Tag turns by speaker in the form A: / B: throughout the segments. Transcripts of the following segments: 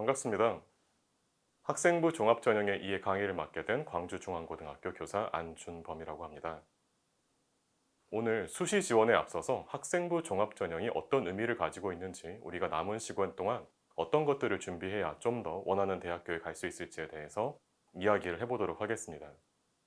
A: 반갑습니다. 학생부 종합전형의 이해 강의를 맡게 된 광주중앙고등학교 교사 안준범이라고 합니다. 오늘 수시 지원에 앞서서 학생부 종합전형이 어떤 의미를 가지고 있는지, 우리가 남은 시간 동안 어떤 것들을 준비해야 좀 더 원하는 대학교에 갈 수 있을지에 대해서 이야기를 해보도록 하겠습니다.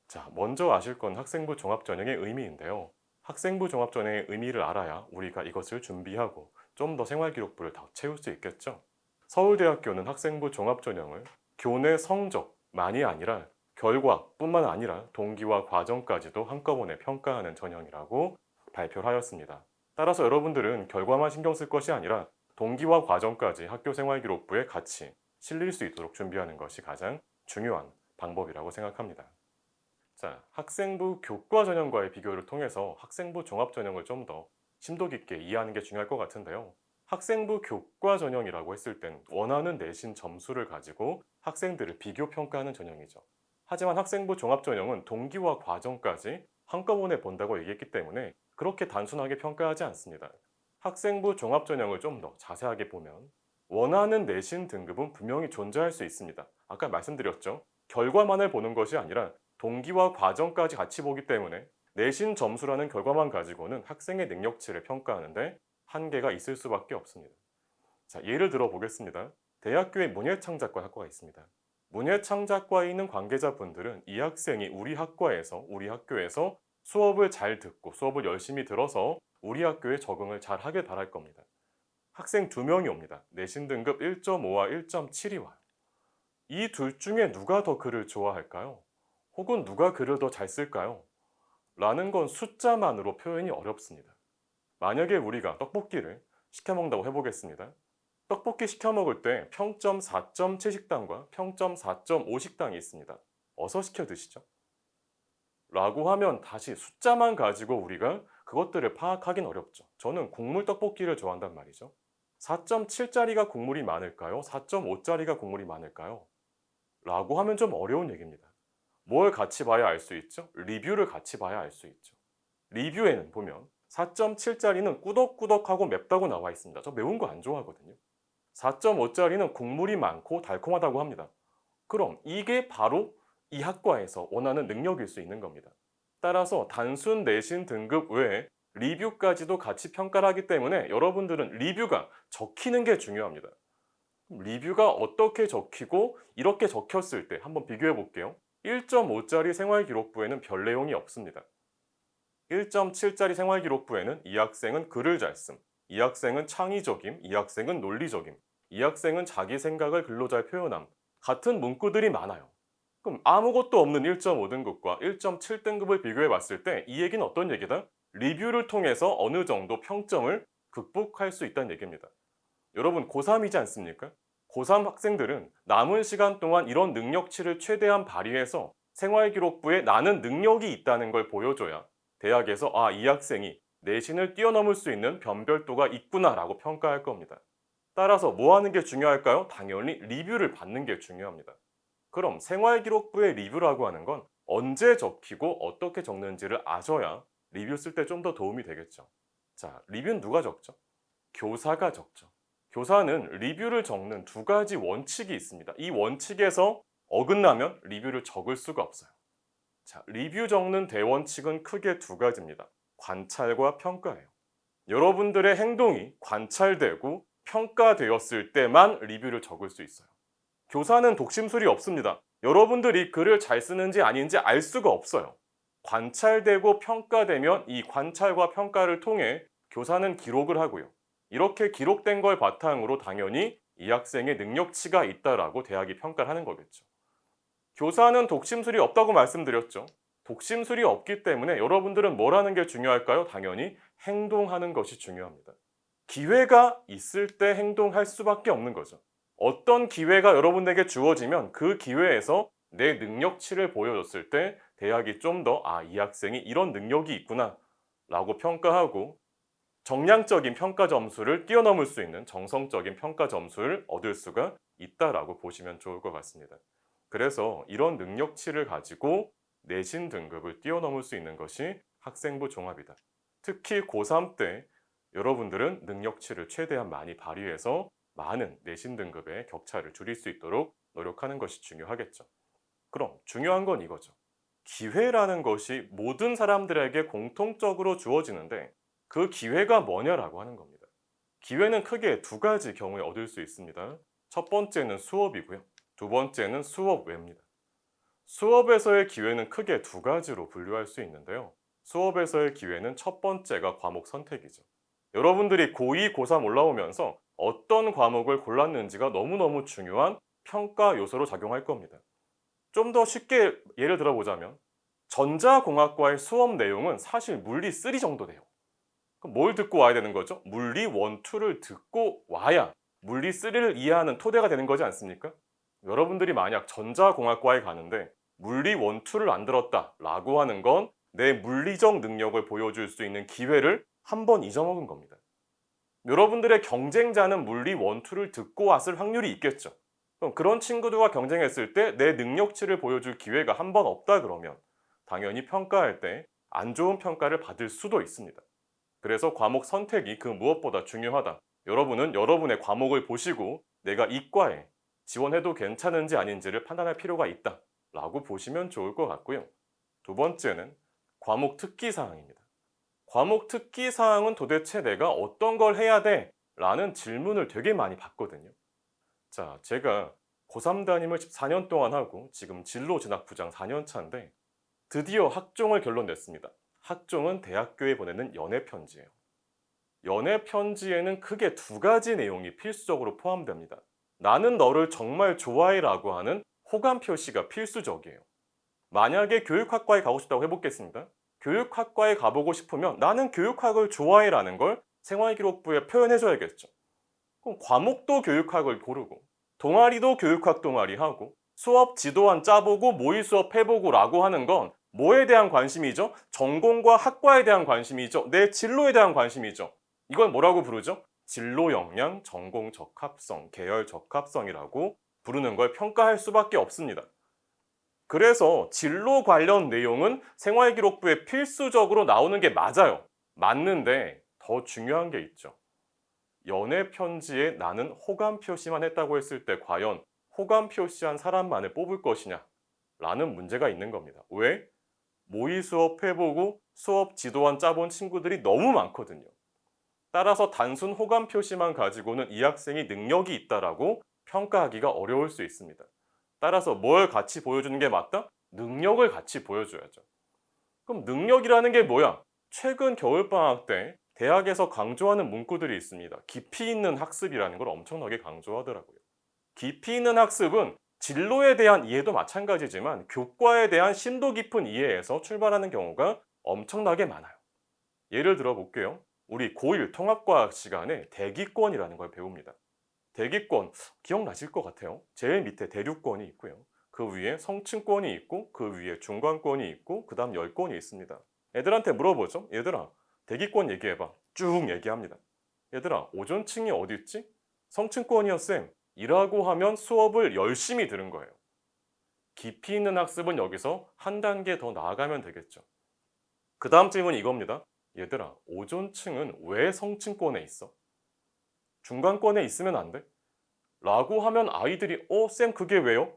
A: 자, 먼저 아실 건 학생부 종합전형의 의미인데요. 학생부 종합전형의 의미를 알아야 우리가 이것을 준비하고 좀 더 생활기록부를 더 채울 수 있겠죠. 서울대학교는 학생부 종합전형을 교내 성적만이 아니라 결과뿐만 아니라 동기와 과정까지도 한꺼번에 평가하는 전형이라고 발표를 하였습니다. 따라서 여러분들은 결과만 신경 쓸 것이 아니라 동기와 과정까지 학교 생활기록부에 같이 실릴 수 있도록 준비하는 것이 가장 중요한 방법이라고 생각합니다. 자, 학생부 교과 전형과의 비교를 통해서 학생부 종합 전형을 좀 더 심도 깊게 이해하는 게 중요할 것 같은데요. 학생부 교과 전형이라고 했을 땐 원하는 내신 점수를 가지고 학생들을 비교 평가하는 전형이죠. 하지만 학생부 종합 전형은 동기와 과정까지 한꺼번에 본다고 얘기했기 때문에 그렇게 단순하게 평가하지 않습니다. 학생부 종합 전형을 좀 더 자세하게 보면 원하는 내신 등급은 분명히 존재할 수 있습니다. 아까 말씀드렸죠. 결과만을 보는 것이 아니라 동기와 과정까지 같이 보기 때문에 내신 점수라는 결과만 가지고는 학생의 능력치를 평가하는데 한계가 있을 수밖에 없습니다. 자, 예를 들어 보겠습니다. 대학교에 문예창작과 학과가 있습니다. 문예창작과에 있는 관계자분들은 이 학생이 우리 학교에서 수업을 잘 듣고 수업을 열심히 들어서 우리 학교에 적응을 잘 하길 바랄 겁니다. 학생 2명이 옵니다. 내신 등급 1.5와 1.7이 와요. 이 둘 중에 누가 더 글을 좋아할까요? 혹은 누가 글을 더 잘 쓸까요? 라는 건 숫자만으로 표현이 어렵습니다. 만약에 우리가 떡볶이를 시켜 먹는다고 해보겠습니다. 떡볶이 시켜 먹을 때 평점 4.7 식당과 평점 4.5 식당이 있습니다. 어서 시켜 드시죠? 라고 하면 다시 숫자만 가지고 우리가 그것들을 파악하긴 어렵죠. 저는 국물 떡볶이를 좋아한단 말이죠. 4.7짜리가 국물이 많을까요? 4.5짜리가 국물이 많을까요? 라고 하면 좀 어려운 얘기입니다. 뭘 같이 봐야 알 수 있죠? 리뷰를 같이 봐야 알 수 있죠. 리뷰에는 보면 4.7짜리는 꾸덕꾸덕하고 맵다고 나와 있습니다. 저 매운 거 안 좋아하거든요. 4.5짜리는 국물이 많고 달콤하다고 합니다. 그럼 이게 바로 이 학과에서 원하는 능력일 수 있는 겁니다. 따라서 단순 내신 등급 외에 리뷰까지도 같이 평가를 하기 때문에 여러분들은 리뷰가 적히는 게 중요합니다. 리뷰가 어떻게 적히고 이렇게 적혔을 때 한번 비교해 볼게요. 1.5짜리 생활기록부에는 별 내용이 없습니다. 1.7짜리 생활기록부에는 이 학생은 글을 잘 씀, 이 학생은 창의적임, 이 학생은 논리적임, 이 학생은 자기 생각을 글로 잘 표현함, 같은 문구들이 많아요. 그럼 아무것도 없는 1.5등급과 1.7등급을 비교해 봤을 때 이 얘기는 어떤 얘기다? 리뷰를 통해서 어느 정도 평점을 극복할 수 있다는 얘기입니다. 여러분 고3이지 않습니까? 고3 학생들은 남은 시간 동안 이런 능력치를 최대한 발휘해서 생활기록부에 나는 능력이 있다는 걸 보여줘야 대학에서 이 학생이 내신을 뛰어넘을 수 있는 변별도가 있구나라고 평가할 겁니다. 따라서 뭐 하는 게 중요할까요? 당연히 리뷰를 받는 게 중요합니다. 그럼 생활기록부의 리뷰라고 하는 건 언제 적히고 어떻게 적는지를 아셔야 리뷰 쓸 때 좀 더 도움이 되겠죠. 자, 리뷰는 누가 적죠? 교사가 적죠. 교사는 리뷰를 적는 2가지 원칙이 있습니다. 이 원칙에서 어긋나면 리뷰를 적을 수가 없어요. 자, 리뷰 적는 대원칙은 크게 2가지입니다. 관찰과 평가예요. 여러분들의 행동이 관찰되고 평가되었을 때만 리뷰를 적을 수 있어요. 교사는 독심술이 없습니다. 여러분들이 글을 잘 쓰는지 아닌지 알 수가 없어요. 관찰되고 평가되면 이 관찰과 평가를 통해 교사는 기록을 하고요. 이렇게 기록된 걸 바탕으로 당연히 이 학생의 능력치가 있다라고 대학이 평가를 하는 거겠죠. 교사는 독심술이 없다고 말씀드렸죠. 독심술이 없기 때문에 여러분들은 뭘 하는 게 중요할까요? 당연히 행동하는 것이 중요합니다. 기회가 있을 때 행동할 수밖에 없는 거죠. 어떤 기회가 여러분에게 주어지면 그 기회에서 내 능력치를 보여줬을 때 대학이 좀 더 이 학생이 이런 능력이 있구나 라고 평가하고 정량적인 평가 점수를 뛰어넘을 수 있는 정성적인 평가 점수를 얻을 수가 있다라고 보시면 좋을 것 같습니다. 그래서 이런 능력치를 가지고 내신 등급을 뛰어넘을 수 있는 것이 학생부 종합이다. 특히 고3 때 여러분들은 능력치를 최대한 많이 발휘해서 많은 내신 등급의 격차를 줄일 수 있도록 노력하는 것이 중요하겠죠. 그럼 중요한 건 이거죠. 기회라는 것이 모든 사람들에게 공통적으로 주어지는데 그 기회가 뭐냐라고 하는 겁니다. 기회는 크게 두 가지 경우에 얻을 수 있습니다. 첫 번째는 수업이고요. 두 번째는 수업 외입니다. 수업에서의 기회는 크게 두 가지로 분류할 수 있는데요. 수업에서의 기회는 첫 번째가 과목 선택이죠. 여러분들이 고2, 고3 올라오면서 어떤 과목을 골랐는지가 너무너무 중요한 평가 요소로 작용할 겁니다. 좀 더 쉽게 예를 들어보자면 전자공학과의 수업 내용은 사실 물리 3 정도 돼요. 그럼 뭘 듣고 와야 되는 거죠? 물리 1, 2를 듣고 와야 물리 3를 이해하는 토대가 되는 거지 않습니까? 여러분들이 만약 전자공학과에 가는데 물리 1, 2를 안 들었다라고 하는 건 내 물리적 능력을 보여줄 수 있는 기회를 한 번 잊어먹은 겁니다. 여러분들의 경쟁자는 물리 1, 2를 듣고 왔을 확률이 있겠죠. 그럼 그런 친구들과 경쟁했을 때 내 능력치를 보여줄 기회가 한 번 없다 그러면 당연히 평가할 때 안 좋은 평가를 받을 수도 있습니다. 그래서 과목 선택이 그 무엇보다 중요하다. 여러분은 여러분의 과목을 보시고 내가 이과에 지원해도 괜찮은지 아닌지를 판단할 필요가 있다 라고 보시면 좋을 것 같고요. 두 번째는 과목 특기사항입니다. 과목 특기사항은 도대체 내가 어떤 걸 해야 돼? 라는 질문을 되게 많이 받거든요. 자, 제가 고3 담임을 14년 동안 하고 지금 진로진학부장 4년 차인데 드디어 학종을 결론냈습니다. 학종은 대학교에 보내는 연애편지예요. 연애편지에는 크게 두 가지 내용이 필수적으로 포함됩니다. 나는 너를 정말 좋아해 라고 하는 호감 표시가 필수적이에요. 만약에 교육학과에 가고 싶다고 해보겠습니다. 교육학과에 가보고 싶으면 나는 교육학을 좋아해 라는 걸 생활기록부에 표현해줘야겠죠. 그럼 과목도 교육학을 고르고 동아리도 교육학 동아리 하고 수업 지도안 짜보고 모의 수업 해보고 라고 하는 건 뭐에 대한 관심이죠? 전공과 학과에 대한 관심이죠. 내 진로에 대한 관심이죠. 이걸 뭐라고 부르죠? 진로 역량, 전공 적합성, 계열 적합성이라고 부르는 걸 평가할 수밖에 없습니다. 그래서 진로 관련 내용은 생활기록부에 필수적으로 나오는 게 맞아요. 맞는데 더 중요한 게 있죠. 연애 편지에 나는 호감 표시만 했다고 했을 때 과연 호감 표시한 사람만을 뽑을 것이냐? 라는 문제가 있는 겁니다. 왜? 모의 수업 해보고 수업 지도안 짜본 친구들이 너무 많거든요. 따라서 단순 호감 표시만 가지고는 이 학생이 능력이 있다라고 평가하기가 어려울 수 있습니다. 따라서 뭘 같이 보여주는 게 맞다? 능력을 같이 보여줘야죠. 그럼 능력이라는 게 뭐야? 최근 겨울방학 때 대학에서 강조하는 문구들이 있습니다. 깊이 있는 학습이라는 걸 엄청나게 강조하더라고요. 깊이 있는 학습은 진로에 대한 이해도 마찬가지지만 교과에 대한 심도 깊은 이해에서 출발하는 경우가 엄청나게 많아요. 예를 들어 볼게요. 우리 고1 통합과학 시간에 대기권이라는 걸 배웁니다. 대기권 기억나실 것 같아요. 제일 밑에 대륙권이 있고요. 그 위에 성층권이 있고 그 위에 중간권이 있고 그 다음 열권이 있습니다. 애들한테 물어보죠. 얘들아 대기권 얘기해봐. 쭉 얘기합니다. 얘들아 오존층이 어디 있지? 성층권이요 쌤. 이라고 하면 수업을 열심히 들은 거예요. 깊이 있는 학습은 여기서 한 단계 더 나아가면 되겠죠. 그 다음 질문이 이겁니다. 얘들아 오존층은 왜 성층권에 있어? 중간권에 있으면 안 돼? 라고 하면 아이들이 쌤 그게 왜요?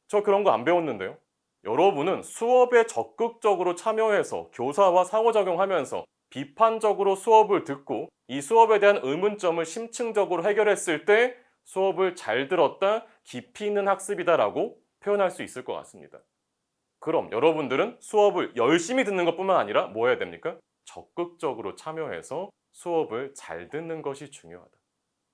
A: 저 그런 거 안 배웠는데요. 여러분은 수업에 적극적으로 참여해서 교사와 상호작용하면서 비판적으로 수업을 듣고 이 수업에 대한 의문점을 심층적으로 해결했을 때 수업을 잘 들었다, 깊이 있는 학습이다라고 표현할 수 있을 것 같습니다. 그럼 여러분들은 수업을 열심히 듣는 것뿐만 아니라 뭐 해야 됩니까? 적극적으로 참여해서 수업을 잘 듣는 것이 중요하다.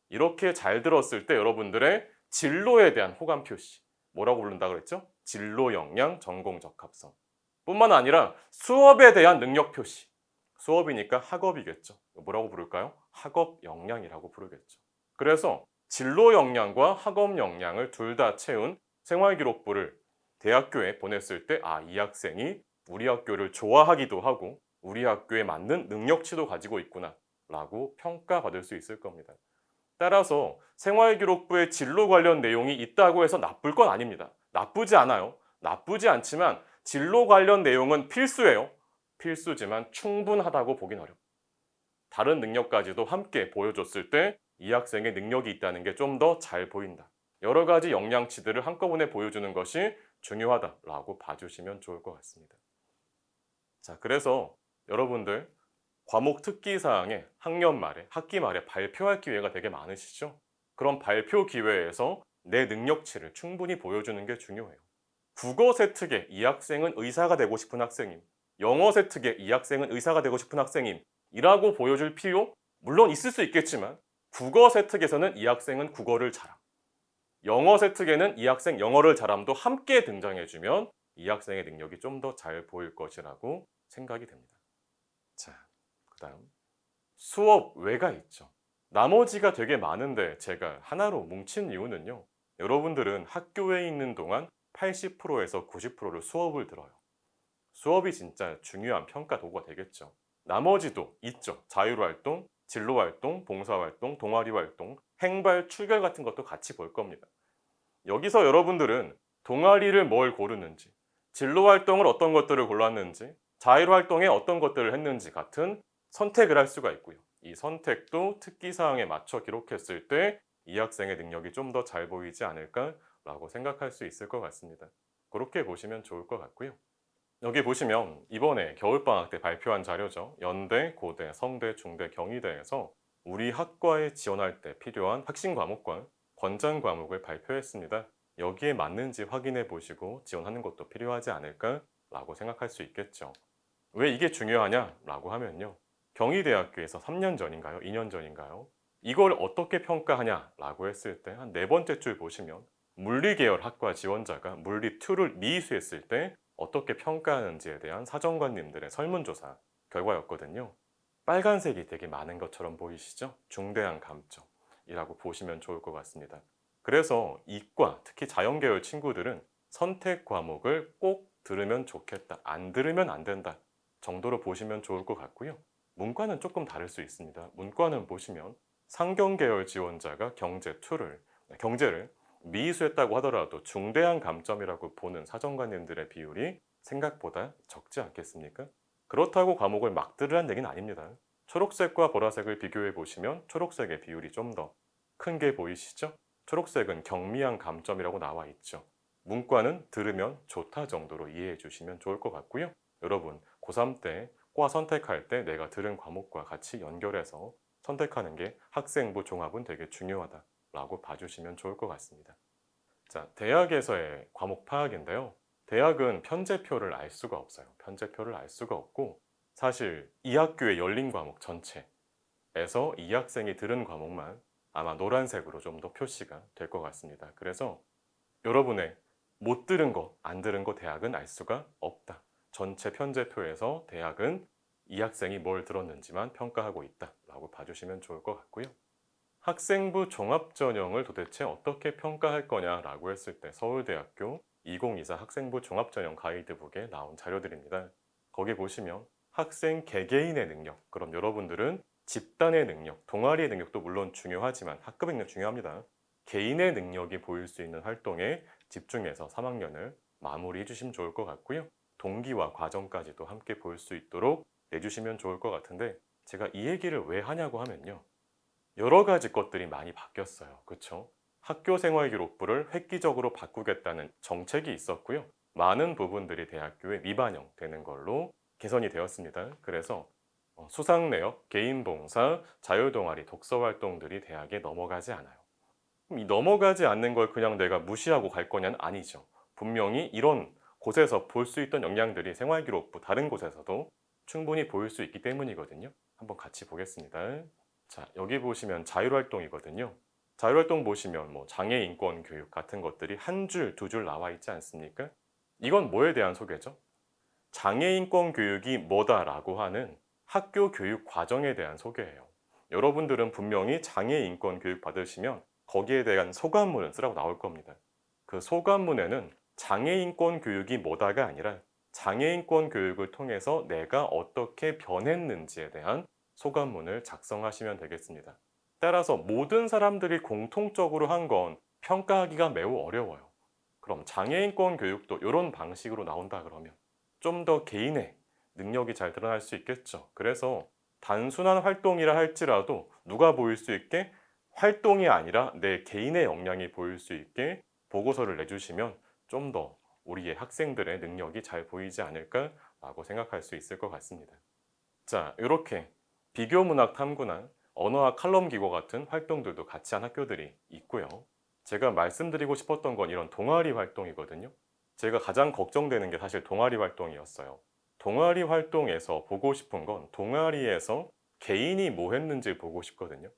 A: 이렇게 잘 들었을 때 여러분들의 진로에 대한 호감 표시, 뭐라고 부른다고 그랬죠? 진로 역량, 전공 적합성 뿐만 아니라 수업에 대한 능력 표시, 수업이니까 학업이겠죠. 뭐라고 부를까요? 학업 역량이라고 부르겠죠. 그래서 진로 역량과 학업 역량을 둘 다 채운 생활기록부를 대학교에 보냈을 때 이 학생이 우리 학교를 좋아하기도 하고 우리 학교에 맞는 능력치도 가지고 있구나 라고 평가받을 수 있을 겁니다. 따라서 생활기록부에 진로 관련 내용이 있다고 해서 나쁠 건 아닙니다. 나쁘지 않아요. 나쁘지 않지만 진로 관련 내용은 필수예요. 필수지만 충분하다고 보긴 어렵다. 다른 능력까지도 함께 보여줬을 때 이 학생의 능력이 있다는 게 좀 더 잘 보인다. 여러 가지 영향치들을 한꺼번에 보여주는 것이 중요하다라고 봐주시면 좋을 것 같습니다. 자, 그래서 여러분들 과목 특기사항에 학년 말에, 학기 말에 발표할 기회가 되게 많으시죠? 그럼 발표 기회에서 내 능력치를 충분히 보여주는 게 중요해요. 국어 세특에 이 학생은 의사가 되고 싶은 학생임, 영어 세특에 이 학생은 의사가 되고 싶은 학생임 이라고 보여줄 필요 물론 있을 수 있겠지만, 국어 세특에서는 이 학생은 국어를 잘함, 영어 세특에는 이 학생 영어를 잘함도 함께 등장해주면 이 학생의 능력이 좀 더 잘 보일 것이라고 생각이 됩니다. 자, 그 다음 수업 외가 있죠. 나머지가 되게 많은데 제가 하나로 뭉친 이유는요, 여러분들은 학교에 있는 동안 80%에서 90%를 수업을 들어요. 수업이 진짜 중요한 평가 도구가 되겠죠. 나머지도 있죠. 자율활동, 진로활동, 봉사활동, 동아리활동, 행발, 출결 같은 것도 같이 볼 겁니다. 여기서 여러분들은 동아리를 뭘 고르는지, 진로활동을 어떤 것들을 골랐는지, 자율활동에 어떤 것들을 했는지 같은 선택을 할 수가 있고요. 이 선택도 특기사항에 맞춰 기록했을 때 이 학생의 능력이 좀 더 잘 보이지 않을까라고 생각할 수 있을 것 같습니다. 그렇게 보시면 좋을 것 같고요. 여기 보시면 이번에 겨울방학 때 발표한 자료죠. 연대, 고대, 성대, 중대, 경희대에서 우리 학과에 지원할 때 필요한 핵심 과목과 권장 과목을 발표했습니다. 여기에 맞는지 확인해 보시고 지원하는 것도 필요하지 않을까라고 생각할 수 있겠죠. 왜 이게 중요하냐라고 하면요, 경희대학교에서 3년 전인가요? 2년 전인가요? 이걸 어떻게 평가하냐라고 했을 때 한 네 번째 줄 보시면 물리 계열 학과 지원자가 물리 2를 미이수했을 때 어떻게 평가하는지에 대한 사정관님들의 설문조사 결과였거든요. 빨간색이 되게 많은 것처럼 보이시죠? 중대한 감점이라고 보시면 좋을 것 같습니다. 그래서 이과, 특히 자연계열 친구들은 선택 과목을 꼭 들으면 좋겠다, 안 들으면 안 된다 정도로 보시면 좋을 것 같고요. 문과는 조금 다를 수 있습니다. 문과는 보시면 상경계열 지원자가 경제를 미이수했다고 하더라도 중대한 감점이라고 보는 사정관님들의 비율이 생각보다 적지 않겠습니까? 그렇다고 과목을 막 들으란 얘기는 아닙니다. 초록색과 보라색을 비교해 보시면 초록색의 비율이 좀 더 큰 게 보이시죠? 초록색은 경미한 감점이라고 나와 있죠. 문과는 들으면 좋다 정도로 이해해 주시면 좋을 것 같고요. 여러분 고3 때 과 선택할 때 내가 들은 과목과 같이 연결해서 선택하는 게 학생부 종합은 되게 중요하다라고 봐주시면 좋을 것 같습니다. 자, 대학에서의 과목 파악인데요. 대학은 편제표를 알 수가 없어요. 편제표를 알 수가 없고, 사실 이 학교에 열린 과목 전체에서 이 학생이 들은 과목만 아마 노란색으로 좀 더 표시가 될 것 같습니다. 그래서 여러분의 못 들은 거, 안 들은 거 대학은 알 수가 없다. 전체 편제표에서 대학은 이 학생이 뭘 들었는지만 평가하고 있다라고 봐주시면 좋을 것 같고요. 학생부 종합전형을 도대체 어떻게 평가할 거냐라고 했을 때 서울대학교 2024 학생부 종합전형 가이드북에 나온 자료들입니다. 거기 보시면 학생 개개인의 능력, 그럼 여러분들은 집단의 능력, 동아리의 능력도 물론 중요하지만 학급의 능력 중요합니다. 개인의 능력이 보일 수 있는 활동에 집중해서 3학년을 마무리해 주시면 좋을 것 같고요. 동기와 과정까지도 함께 볼 수 있도록 내주시면 좋을 것 같은데, 제가 이 얘기를 왜 하냐고 하면요, 여러 가지 것들이 많이 바뀌었어요. 그렇죠? 학교생활기록부를 획기적으로 바꾸겠다는 정책이 있었고요. 많은 부분들이 대학교에 미반영되는 걸로 개선이 되었습니다. 그래서 수상내역, 개인봉사, 자율동아리, 독서활동들이 대학에 넘어가지 않아요. 그럼 이 넘어가지 않는 걸 그냥 내가 무시하고 갈 거냐는 아니죠. 분명히 이런 곳에서 볼 수 있던 역량들이 생활기록부 다른 곳에서도 충분히 보일 수 있기 때문이거든요. 한번 같이 보겠습니다. 자, 여기 보시면 자율활동이거든요. 자율활동 보시면 뭐 장애인권 교육 같은 것들이 한 줄, 두 줄 나와 있지 않습니까? 이건 뭐에 대한 소개죠? 장애인권 교육이 뭐다라고 하는 학교 교육 과정에 대한 소개예요. 여러분들은 분명히 장애인권 교육 받으시면 거기에 대한 소감문을 쓰라고 나올 겁니다. 그 소감문에는 장애인권 교육이 뭐다가 아니라 장애인권 교육을 통해서 내가 어떻게 변했는지에 대한 소감문을 작성하시면 되겠습니다. 따라서 모든 사람들이 공통적으로 한 건 평가하기가 매우 어려워요. 그럼 장애인권 교육도 이런 방식으로 나온다 그러면 좀 더 개인의 능력이 잘 드러날 수 있겠죠. 그래서 단순한 활동이라 할지라도 누가 보일 수 있게 활동이 아니라 내 개인의 역량이 보일 수 있게 보고서를 내주시면 좀 더 우리의 학생들의 능력이 잘 보이지 않을까라고 생각할 수 있을 것 같습니다. 자, 이렇게 비교문학 탐구나 언어학 칼럼 기고 같은 활동들도 같이 한 학교들이 있고요. 제가 말씀드리고 싶었던 건 이런 동아리 활동이거든요. 제가 가장 걱정되는 게 사실 동아리 활동이었어요. 동아리 활동에서 보고 싶은 건 동아리에서 개인이 뭐 했는지 보고 싶거든요.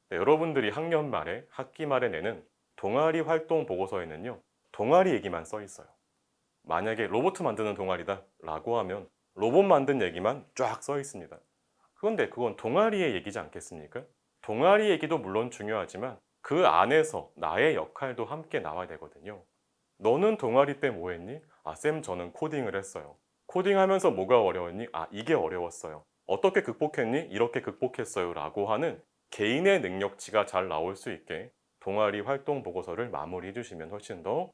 A: 네, 여러분들이 학년 말에 학기 말에 내는 동아리 활동 보고서에는요, 동아리 얘기만 써 있어요. 만약에 로봇 만드는 동아리다 라고 하면 로봇 만든 얘기만 쫙 써 있습니다. 그런데 그건 동아리의 얘기지 않겠습니까? 동아리 얘기도 물론 중요하지만 그 안에서 나의 역할도 함께 나와야 되거든요. 너는 동아리 때 뭐 했니? 아, 쌤 저는 코딩을 했어요. 코딩하면서 뭐가 어려웠니? 아, 이게 어려웠어요. 어떻게 극복했니? 이렇게 극복했어요. 라고 하는 개인의 능력치가 잘 나올 수 있게 동아리 활동 보고서를 마무리해 주시면 훨씬 더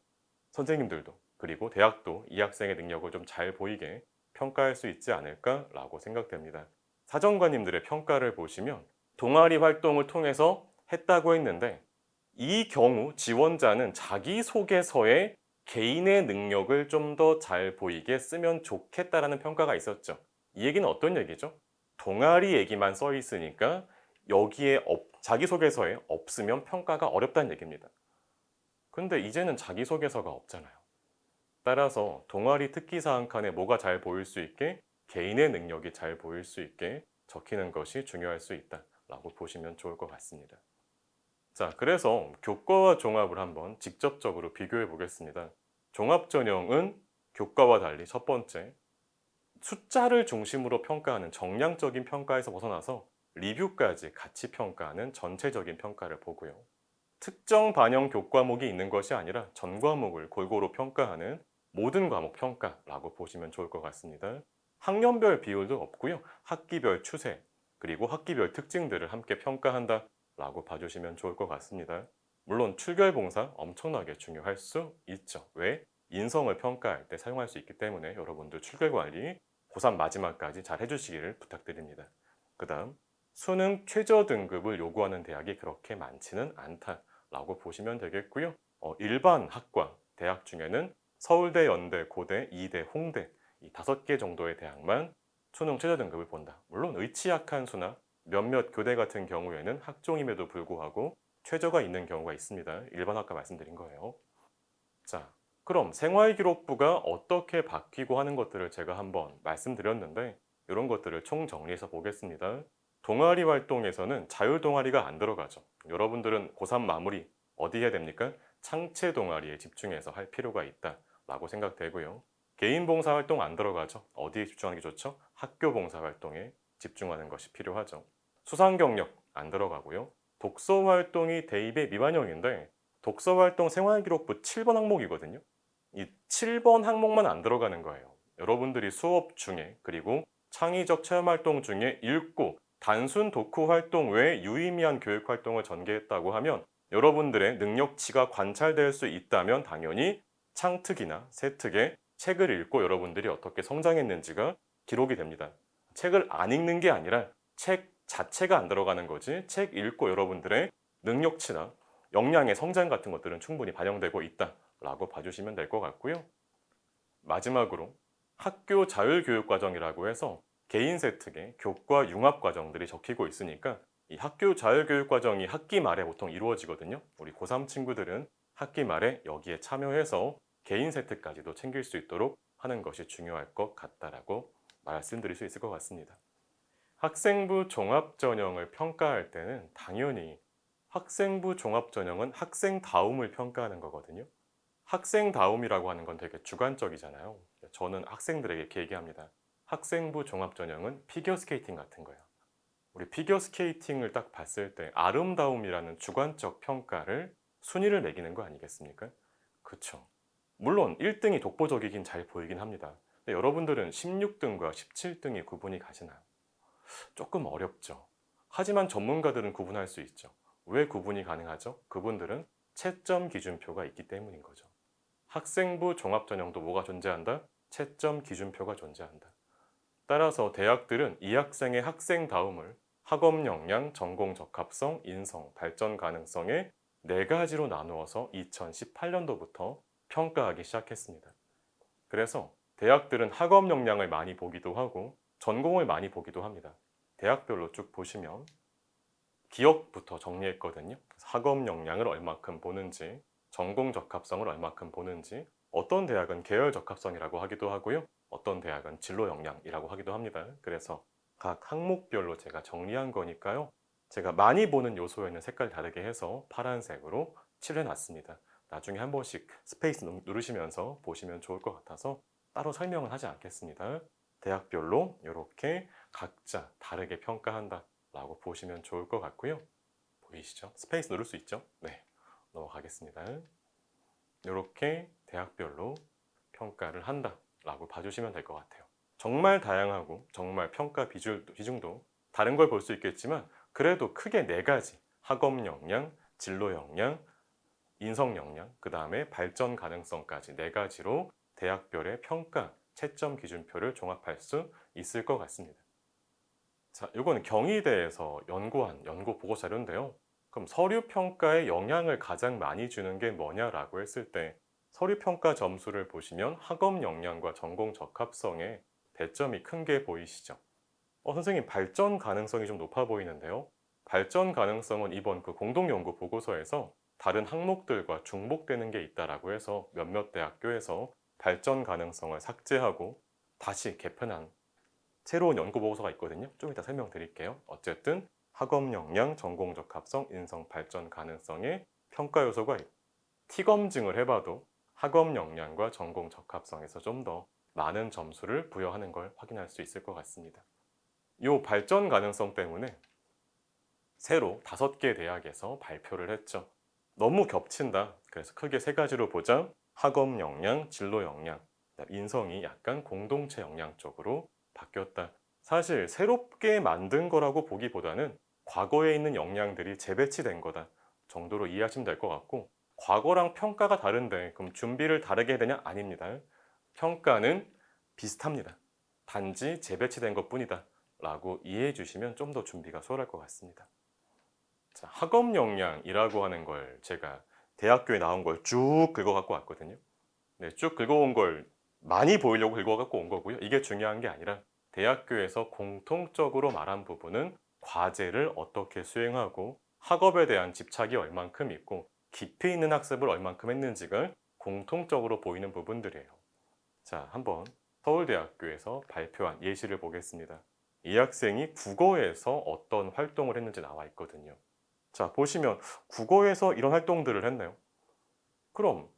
A: 선생님들도 그리고 대학도 이 학생의 능력을 좀 잘 보이게 평가할 수 있지 않을까라고 생각됩니다. 사정관님들의 평가를 보시면 동아리 활동을 통해서 했다고 했는데 이 경우 지원자는 자기소개서에 개인의 능력을 좀 더 잘 보이게 쓰면 좋겠다라는 평가가 있었죠. 이 얘기는 어떤 얘기죠? 동아리 얘기만 써 있으니까 여기에 자기소개서에 없으면 평가가 어렵다는 얘기입니다. 근데 이제는 자기소개서가 없잖아요. 따라서 동아리 특기사항 칸에 뭐가 잘 보일 수 있게 개인의 능력이 잘 보일 수 있게 적히는 것이 중요할 수 있다라고 보시면 좋을 것 같습니다. 자, 그래서 교과와 종합을 한번 직접적으로 비교해 보겠습니다. 종합전형은 교과와 달리 첫 번째, 숫자를 중심으로 평가하는 정량적인 평가에서 벗어나서 리뷰까지 같이 평가하는 전체적인 평가를 보고요. 특정 반영 교과목이 있는 것이 아니라 전 과목을 골고루 평가하는 모든 과목 평가라고 보시면 좋을 것 같습니다. 학년별 비율도 없고요. 학기별 추세, 그리고 학기별 특징들을 함께 평가한다 라고 봐주시면 좋을 것 같습니다. 물론 출결봉사 엄청나게 중요할 수 있죠. 왜? 인성을 평가할 때 사용할 수 있기 때문에 여러분들 출결관리 고3 마지막까지 잘 해주시기를 부탁드립니다. 그 다음 수능 최저 등급을 요구하는 대학이 그렇게 많지는 않다라고 보시면 되겠고요. 일반 학과, 대학 중에는 서울대, 연대, 고대, 이대, 홍대 이 5개 정도의 대학만 수능 최저 등급을 본다. 물론 의치약한 수나 몇몇 교대 같은 경우에는 학종임에도 불구하고 최저가 있는 경우가 있습니다. 일반 학과 말씀드린 거예요. 자, 그럼 생활기록부가 어떻게 바뀌고 하는 것들을 제가 한번 말씀드렸는데 이런 것들을 총정리해서 보겠습니다. 동아리 활동에서는 자율동아리가 안 들어가죠. 여러분들은 고3 마무리 어디 해야 됩니까? 창체 동아리에 집중해서 할 필요가 있다라고 생각되고요. 개인 봉사활동 안 들어가죠. 어디에 집중하는 게 좋죠? 학교 봉사활동에 집중하는 것이 필요하죠. 수상경력 안 들어가고요. 독서활동이 대입의 미반영인데 독서활동 생활기록부 7번 항목이거든요. 이 7번 항목만 안 들어가는 거예요. 여러분들이 수업 중에 그리고 창의적 체험활동 중에 읽고 단순 독후 활동 외에 유의미한 교육활동을 전개했다고 하면 여러분들의 능력치가 관찰될 수 있다면 당연히 창특이나 세특에 책을 읽고 여러분들이 어떻게 성장했는지가 기록이 됩니다. 책을 안 읽는 게 아니라 책 자체가 안 들어가는 거지 책 읽고 여러분들의 능력치나 역량의 성장 같은 것들은 충분히 반영되고 있다라고 봐주시면 될 것 같고요. 마지막으로 학교 자율교육과정이라고 해서 개인 세특의 교과 융합 과정들이 적히고 있으니까 이 학교 자율교육과정이 학기 말에 보통 이루어지거든요. 우리 고3 친구들은 학기 말에 여기에 참여해서 개인 세특까지도 챙길 수 있도록 하는 것이 중요할 것 같다라고 말씀드릴 수 있을 것 같습니다. 학생부 종합전형을 평가할 때는 당연히 학생부 종합전형은 학생다움을 평가하는 거거든요. 학생다움이라고 하는 건 되게 주관적이잖아요. 저는 학생들에게 이렇게 얘기합니다. 학생부 종합전형은 피겨스케이팅 같은 거예요. 우리 피겨스케이팅을 딱 봤을 때 아름다움이라는 주관적 평가를 순위를 매기는 거 아니겠습니까? 그쵸. 물론 1등이 독보적이긴 잘 보이긴 합니다. 근데 여러분들은 16등과 17등이 구분이 가시나요? 조금 어렵죠. 하지만 전문가들은 구분할 수 있죠. 왜 구분이 가능하죠? 그분들은 채점 기준표가 있기 때문인 거죠. 학생부 종합전형도 뭐가 존재한다? 채점 기준표가 존재한다. 따라서 대학들은 이 학생의 학생다움을 학업 역량, 전공 적합성, 인성, 발전 가능성의 네 가지로 나누어서 2018년도부터 평가하기 시작했습니다. 그래서 대학들은 학업 역량을 많이 보기도 하고 전공을 많이 보기도 합니다. 대학별로 쭉 보시면 기억부터 정리했거든요. 학업 역량을 얼마큼 보는지, 전공 적합성을 얼마큼 보는지, 어떤 대학은 계열 적합성이라고 하기도 하고요. 어떤 대학은 진로 역량이라고 하기도 합니다. 그래서 각 항목별로 제가 정리한 거니까요. 제가 많이 보는 요소에는 색깔 다르게 해서 파란색으로 칠해놨습니다. 나중에 한 번씩 스페이스 누르시면서 보시면 좋을 것 같아서 따로 설명은 하지 않겠습니다. 대학별로 이렇게 각자 다르게 평가한다 라고 보시면 좋을 것 같고요. 보이시죠? 스페이스 누를 수 있죠? 네, 넘어가겠습니다. 이렇게 대학별로 평가를 한다 라고 봐주시면 될 것 같아요. 정말 다양하고 정말 평가 비중도 다른 걸 볼 수 있겠지만 그래도 크게 네 가지, 학업 역량, 진로 역량, 인성 역량, 그 다음에 발전 가능성까지 네 가지로 대학별의 평가 채점 기준표를 종합할 수 있을 것 같습니다. 자, 이건 경희대에서 연구한 연구 보고 자료인데요. 그럼 서류 평가에 영향을 가장 많이 주는 게 뭐냐라고 했을 때 서류 평가 점수를 보시면 학업 역량과 전공 적합성에 배점이 큰 게 보이시죠? 선생님 발전 가능성이 좀 높아 보이는데요. 발전 가능성은 이번 그 공동연구 보고서에서 다른 항목들과 중복되는 게 있다라고 해서 몇몇 대학교에서 발전 가능성을 삭제하고 다시 개편한 새로운 연구 보고서가 있거든요. 좀 이따 설명드릴게요. 어쨌든 학업 역량, 전공 적합성, 인성 발전 가능성의 평가 요소가 있고 T 검증을 해봐도 학업 역량과 전공 적합성에서 좀 더 많은 점수를 부여하는 걸 확인할 수 있을 것 같습니다. 이 발전 가능성 때문에 새로 5개 대학에서 발표를 했죠. 너무 겹친다. 그래서 크게 세 가지로 보자. 학업 역량, 진로 역량, 인성이 약간 공동체 역량 쪽으로 바뀌었다. 사실 새롭게 만든 거라고 보기보다는 과거에 있는 역량들이 재배치된 거다 정도로 이해하시면 될 것 같고, 과거랑 평가가 다른데 그럼 준비를 다르게 해야 되냐? 아닙니다. 평가는 비슷합니다. 단지 재배치된 것 뿐이다 라고 이해해 주시면 좀 더 준비가 수월할 것 같습니다. 자, 학업 역량이라고 하는 걸 제가 대학교에 나온 걸 쭉 긁어 갖고 왔거든요. 네, 쭉 긁어온 걸 많이 보이려고 긁어 갖고 온 거고요. 이게 중요한 게 아니라 대학교에서 공통적으로 말한 부분은 과제를 어떻게 수행하고 학업에 대한 집착이 얼만큼 있고 깊이 있는 학습을 얼만큼 했는지가 공통적으로 보이는 부분들이에요. 자, 한번 서울대학교에서 발표한 예시를 보겠습니다. 이 학생이 국어에서 어떤 활동을 했는지 나와 있거든요. 자, 보시면 국어에서 이런 활동들을 했나요? 그럼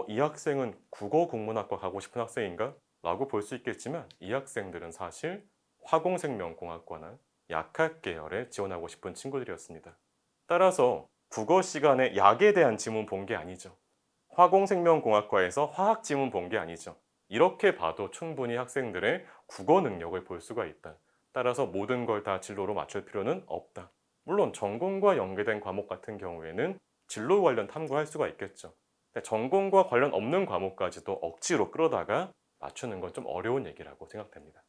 A: 이 학생은 국어 국문학과 가고 싶은 학생인가? 라고 볼 수 있겠지만 이 학생들은 사실 화공생명공학과나 약학 계열에 지원하고 싶은 친구들이었습니다. 따라서 국어 시간에 약에 대한 지문 본 게 아니죠. 화공생명공학과에서 화학 지문 본 게 아니죠. 이렇게 봐도 충분히 학생들의 국어 능력을 볼 수가 있다. 따라서 모든 걸 다 진로로 맞출 필요는 없다. 물론 전공과 연계된 과목 같은 경우에는 진로 관련 탐구할 수가 있겠죠. 근데 전공과 관련 없는 과목까지도 억지로 끌어다가 맞추는 건 좀 어려운 얘기라고 생각됩니다.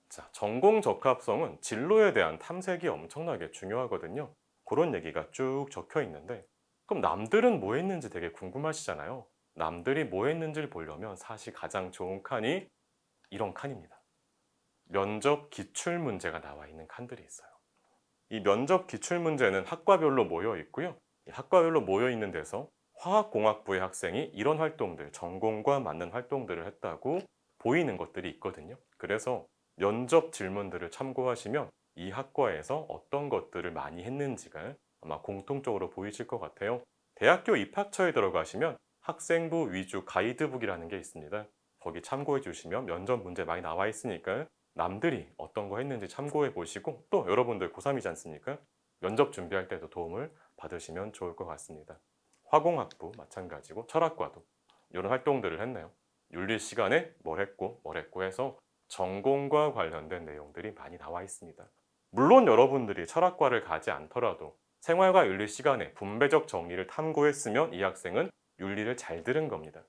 A: 자, 전공 적합성은 진로에 대한 탐색이 엄청나게 중요하거든요. 그런 얘기가 쭉 적혀 있는데 그럼 남들은 뭐 했는지 되게 궁금하시잖아요. 남들이 뭐 했는지를 보려면 사실 가장 좋은 칸이 이런 칸입니다. 면접 기출 문제가 나와 있는 칸들이 있어요. 이 면접 기출 문제는 학과별로 모여 있고요. 이 학과별로 모여 있는 데서 화학공학부의 학생이 이런 활동들, 전공과 맞는 활동들을 했다고 보이는 것들이 있거든요. 그래서 면접 질문들을 참고하시면 이 학과에서 어떤 것들을 많이 했는지가 아마 공통적으로 보이실 것 같아요. 대학교 입학처에 들어가시면 학생부 위주 가이드북이라는 게 있습니다. 거기 참고해 주시면 면접 문제 많이 나와 있으니까 남들이 어떤 거 했는지 참고해 보시고 또 여러분들 고3이지 않습니까? 면접 준비할 때도 도움을 받으시면 좋을 것 같습니다. 화공학부 마찬가지고 철학과도 이런 활동들을 했네요. 윤리 시간에 뭘 했고 해서 전공과 관련된 내용들이 많이 나와 있습니다. 물론 여러분들이 철학과를 가지 않더라도 생활과 윤리 시간에 분배적 정리를 탐구했으면 이 학생은 윤리를 잘 들은 겁니다.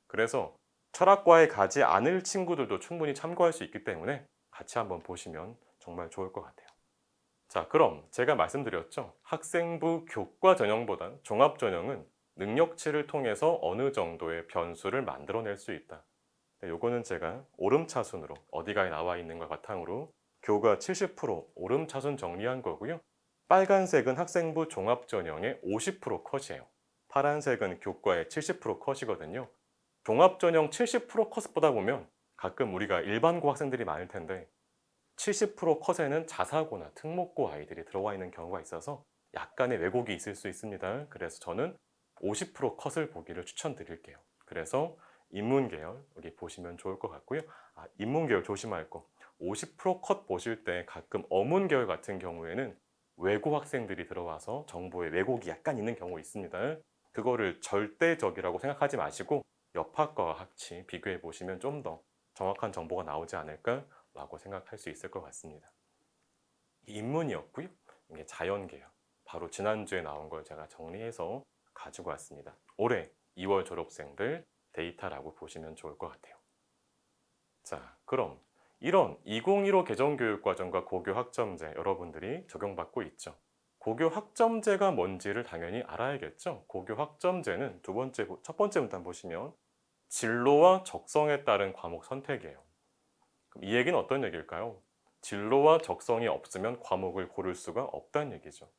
A: 그래서 철학과에 가지 않을 친구들도 충분히 참고할 수 있기 때문에 같이 한번 보시면 정말 좋을 것 같아요. 자, 그럼 제가 말씀드렸죠. 학생부 교과 전형보다 종합 전형은 능력치를 통해서 어느 정도의 변수를 만들어낼 수 있다. 요거는 제가 오름차순으로 어디가에 나와 있는 걸 바탕으로 교과 70% 오름차순 정리한 거고요. 빨간색은 학생부 종합 전형의 50% 컷이에요. 파란색은 교과의 70% 컷이거든요. 종합 전형 70% 컷 보다 보면 가끔 우리가 일반고 학생들이 많을 텐데 70% 컷에는 자사고나 특목고 아이들이 들어와 있는 경우가 있어서 약간의 왜곡이 있을 수 있습니다. 그래서 저는 50% 컷을 보기를 추천드릴게요. 그래서 인문계열 여기 보시면 좋을 것 같고요. 인문계열 조심할 거. 50%컷 보실 때 가끔 어문계열 같은 경우에는 외고 학생들이 들어와서 정보에 왜곡이 약간 있는 경우 있습니다. 그거를 절대적이라고 생각하지 마시고 옆학과와 같이 비교해 보시면 좀 더 정확한 정보가 나오지 않을까라고 생각할 수 있을 것 같습니다. 인문이었고요. 이게 자연계열. 바로 지난주에 나온 걸 제가 정리해서 가지고 왔습니다. 올해 2월 졸업생들 데이터라고 보시면 좋을 것 같아요. 자, 그럼 이런 2015 개정교육과정과 고교 학점제 여러분들이 적용받고 있죠. 고교 학점제가 뭔지를 당연히 알아야겠죠. 고교 학점제는 첫 번째 문단 보시면 진로와 적성에 따른 과목 선택이에요. 그럼 이 얘기는 어떤 얘기일까요? 진로와 적성이 없으면 과목을 고를 수가 없다는 얘기죠.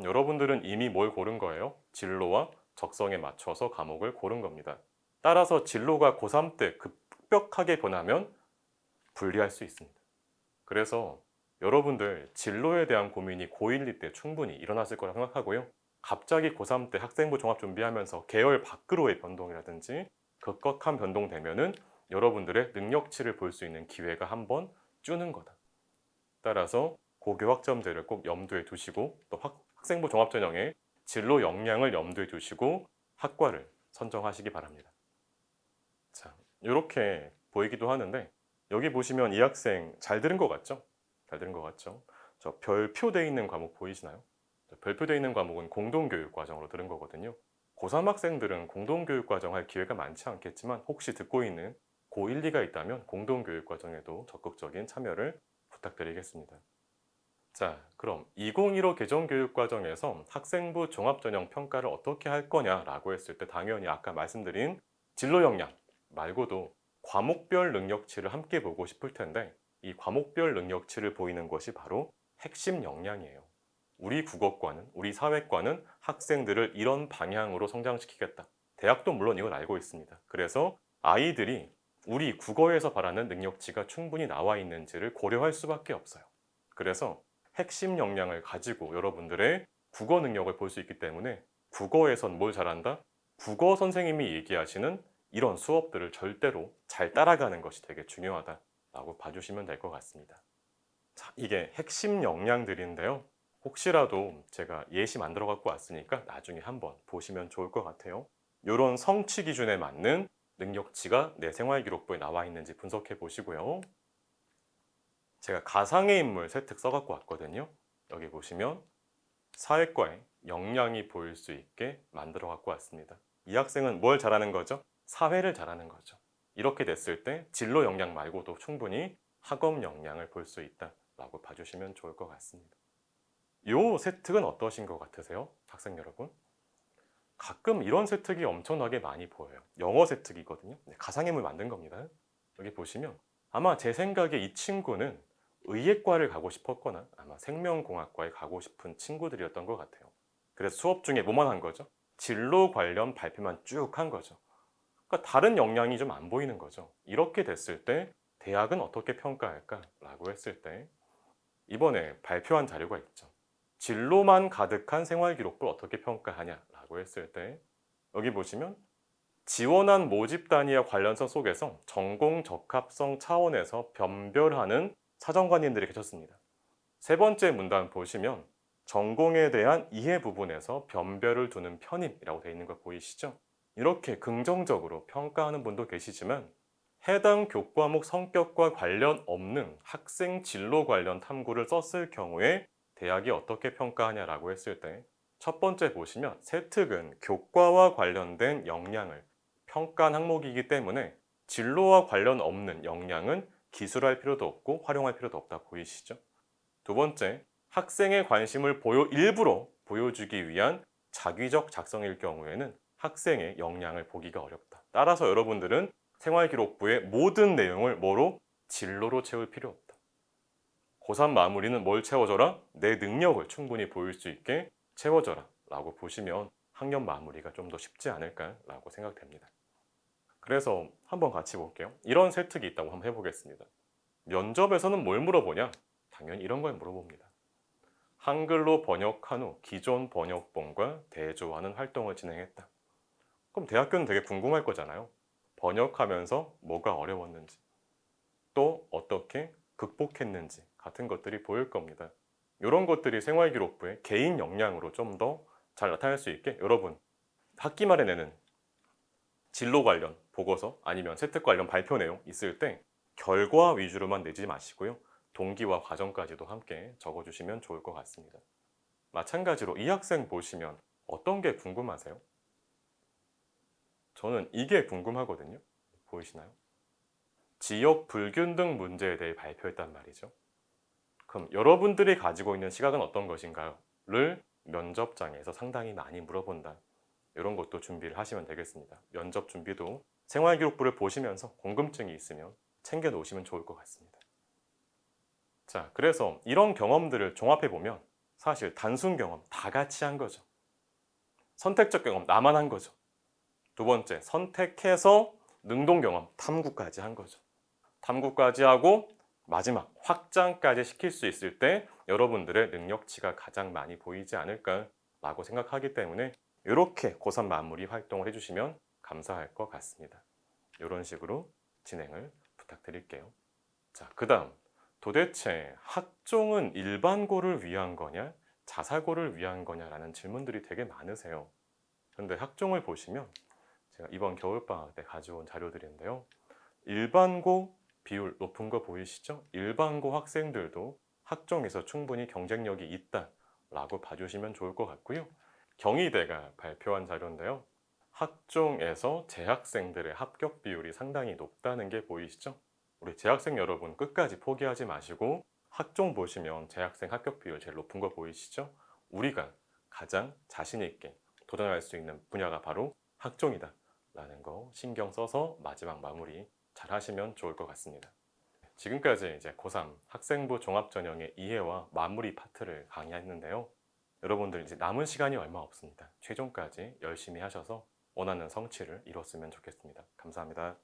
A: 여러분들은 이미 뭘 고른 거예요? 진로와 적성에 맞춰서 과목을 고른 겁니다. 따라서 진로가 고3 때 급격하게 변하면 불리할 수 있습니다. 그래서 여러분들 진로에 대한 고민이 고1, 2 때 충분히 일어났을 거라 생각하고요. 갑자기 고3 때 학생부 종합 준비하면서 계열 밖으로의 변동이라든지 급격한 변동되면은 여러분들의 능력치를 볼 수 있는 기회가 한번 주는 거다. 따라서 고교 학점제를 꼭 염두에 두시고 또 학생부 종합전형의 진로 역량을 염두에 두시고 학과를 선정하시기 바랍니다. 자, 이렇게 보이기도 하는데 여기 보시면 이 학생 잘 들은 것 같죠? 잘 들은 것 같죠? 저 별표되어 있는 과목 보이시나요? 별표되어 있는 과목은 공동교육과정으로 들은 거거든요. 고3 학생들은 공동교육과정 할 기회가 많지 않겠지만 혹시 듣고 있는 고1, 2가 있다면 공동교육과정에도 적극적인 참여를 부탁드리겠습니다. 자, 그럼 2015 개정교육과정에서 학생부 종합전형 평가를 어떻게 할 거냐라고 했을 때 당연히 아까 말씀드린 진로 역량 말고도 과목별 능력치를 함께 보고 싶을 텐데 이 과목별 능력치를 보이는 것이 바로 핵심 역량이에요. 우리 국어과는, 우리 사회과는 학생들을 이런 방향으로 성장시키겠다. 대학도 물론 이걸 알고 있습니다. 그래서 아이들이 우리 국어에서 바라는 능력치가 충분히 나와 있는지를 고려할 수밖에 없어요. 그래서 핵심 역량을 가지고 여러분들의 국어 능력을 볼 수 있기 때문에 국어에선 뭘 잘한다? 국어 선생님이 얘기하시는 이런 수업들을 절대로 잘 따라가는 것이 되게 중요하다라고 봐주시면 될 것 같습니다. 자, 이게 핵심 역량들인데요. 혹시라도 제가 예시 만들어 갖고 왔으니까 나중에 한번 보시면 좋을 것 같아요. 이런 성취 기준에 맞는 능력치가 내 생활기록부에 나와 있는지 분석해 보시고요. 제가 가상의 인물 세 특 써갖고 왔거든요. 여기 보시면 사회과의 역량이 보일 수 있게 만들어 갖고 왔습니다. 이 학생은 뭘 잘하는 거죠? 사회를 잘하는 거죠. 이렇게 됐을 때 진로 역량 말고도 충분히 학업 역량을 볼 수 있다라고 봐주시면 좋을 것 같습니다. 요 세특은 어떠신 것 같으세요? 학생 여러분? 가끔 이런 세특이 엄청나게 많이 보여요. 영어 세특이거든요. 가상인물 만든 겁니다. 여기 보시면 아마 제 생각에 이 친구는 의예과를 가고 싶었거나 아마 생명공학과에 가고 싶은 친구들이었던 것 같아요. 그래서 수업 중에 뭐만 한 거죠? 진로 관련 발표만 쭉 한 거죠. 그러니까 다른 역량이 좀 안 보이는 거죠. 이렇게 됐을 때 대학은 어떻게 평가할까? 라고 했을 때 이번에 발표한 자료가 있죠. 진로만 가득한 생활기록부를 어떻게 평가하냐라고 했을 때 여기 보시면 지원한 모집 단위와 관련서 속에서 전공 적합성 차원에서 변별하는 사정관님들이 계셨습니다. 세 번째 문단 보시면 전공에 대한 이해 부분에서 변별을 두는 편입이라고 되어 있는 거 보이시죠? 이렇게 긍정적으로 평가하는 분도 계시지만 해당 교과목 성격과 관련 없는 학생 진로 관련 탐구를 썼을 경우에 대학이 어떻게 평가하냐라고 했을 때 첫 번째 보시면 세특은 교과와 관련된 역량을 평가한 항목이기 때문에 진로와 관련 없는 역량은 기술할 필요도 없고 활용할 필요도 없다 보이시죠? 두 번째, 학생의 관심을 일부러 보여주기 위한 자기적 작성일 경우에는 학생의 역량을 보기가 어렵다. 따라서 여러분들은 생활기록부의 모든 내용을 뭐로? 진로로 채울 필요 없다. 고3 마무리는 뭘 채워줘라? 내 능력을 충분히 보일 수 있게 채워줘라 라고 보시면 학년 마무리가 좀 더 쉽지 않을까라고 생각됩니다. 그래서 한번 같이 볼게요. 이런 세특이 있다고 한번 해보겠습니다. 면접에서는 뭘 물어보냐? 당연히 이런 걸 물어봅니다. 한글로 번역한 후 기존 번역본과 대조하는 활동을 진행했다. 그럼 대학교는 되게 궁금할 거잖아요. 번역하면서 뭐가 어려웠는지, 또 어떻게 극복했는지 같은 것들이 보일 겁니다. 이런 것들이 생활기록부의 개인 역량으로 좀 더 잘 나타날 수 있게 여러분 학기 말에 내는 진로 관련 보고서 아니면 세특 관련 발표 내용 있을 때 결과 위주로만 내지 마시고요. 동기와 과정까지도 함께 적어주시면 좋을 것 같습니다. 마찬가지로 이 학생 보시면 어떤 게 궁금하세요? 저는 이게 궁금하거든요. 보이시나요? 지역 불균등 문제에 대해 발표했단 말이죠. 그럼 여러분들이 가지고 있는 시각은 어떤 것인가요? 를 면접장에서 상당히 많이 물어본다. 이런 것도 준비를 하시면 되겠습니다. 면접 준비도 생활기록부를 보시면서 궁금증이 있으면 챙겨 놓으시면 좋을 것 같습니다. 자, 그래서 이런 경험들을 종합해 보면 사실 단순 경험 다 같이 한 거죠. 선택적 경험 나만 한 거죠. 두 번째, 선택해서 능동 경험 탐구까지 한 거죠. 탐구까지 하고 마지막 확장까지 시킬 수 있을 때 여러분들의 능력치가 가장 많이 보이지 않을까라고 생각하기 때문에 이렇게 고3 마무리 활동을 해주시면 감사할 것 같습니다. 이런 식으로 진행을 부탁드릴게요. 자, 그 다음 도대체 학종은 일반고를 위한 거냐 자사고를 위한 거냐라는 질문들이 되게 많으세요. 그런데 학종을 보시면 제가 이번 겨울방학 때 가져온 자료들인데요. 일반고 비율 높은 거 보이시죠? 일반고 학생들도 학종에서 충분히 경쟁력이 있다라고 봐주시면 좋을 것 같고요. 경희대가 발표한 자료인데요. 학종에서 재학생들의 합격 비율이 상당히 높다는 게 보이시죠? 우리 재학생 여러분 끝까지 포기하지 마시고 학종 보시면 재학생 합격 비율 제일 높은 거 보이시죠? 우리가 가장 자신 있게 도전할 수 있는 분야가 바로 학종이다 라는 거 신경 써서 마지막 마무리 잘 하시면 좋을 것 같습니다. 지금까지 이제 고3 학생부 종합전형의 이해와 마무리 파트를 강의했는데요. 여러분들 이제 남은 시간이 얼마 없습니다. 최종까지 열심히 하셔서 원하는 성취를 이뤘으면 좋겠습니다. 감사합니다.